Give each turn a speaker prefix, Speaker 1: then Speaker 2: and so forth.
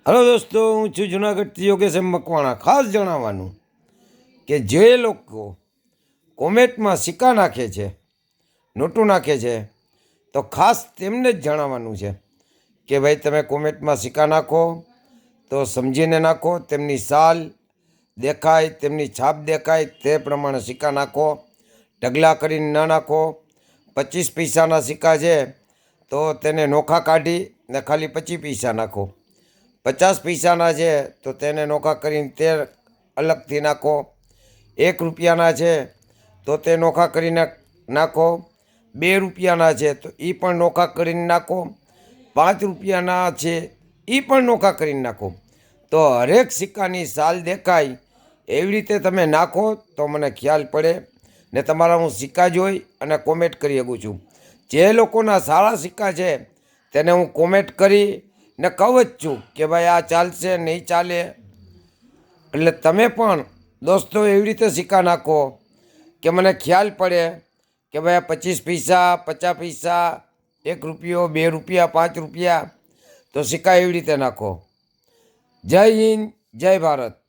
Speaker 1: Hello દોસ્તો, હું છું જુનાગઢથી યોગેશ મકવાણા. ખાસ જણાવવાનું કે જે લોકો કોમેન્ટમાં સિક્કા નાખે છે, નોટું નાખે છે, તો ખાસ તેમને જ જણાવવાનું છે કે ભાઈ તમે કોમેન્ટમાં સિક્કા નાખો તો સમજીને નાખો. તેમની સાલ દેખાય, તેમની છાપ દેખાય તે પ્રમાણે સિક્કા નાખો. ઢગલા કરીને ના નાખો. 25 પૈસાના સિક્કા છે તો તેને નોખા કાઢી ને ખાલી 25 પૈસા નાખો. 50 પૈસાના છે તો તેને નોખા કરીને તે અલગથી નાખો. 1 રૂપિયાના છે તો તે નોખા કરીને નાખો. 2 રૂપિયાના છે તો એ પણ નોખા કરીને નાખો. 5 રૂપિયાના છે એ પણ નોખા કરીને નાખો. તો હરેક સિક્કાની સાલ દેખાય એવી રીતે તમે નાખો તો મને ખ્યાલ પડે ને તમારા હું સિક્કા જોઈ અને કોમેન્ટ કરી શકું છું. જે લોકોના સારા સિક્કા છે તેને હું કોમેન્ટ કરી ને કહું જ છું કે ભાઈ આ ચાલશે નહીં ચાલે. એટલે તમે પણ દોસ્તો એવી રીતે સિક્કા નાખો કે મને ખ્યાલ પડે કે ભાઈ આ 25 પૈસા, 50 પૈસા, 1 રૂપિયો, 2 રૂપિયા, 5 રૂપિયા, તો સિક્કા એવી રીતે નાખો. જય હિન્દ, જય ભારત.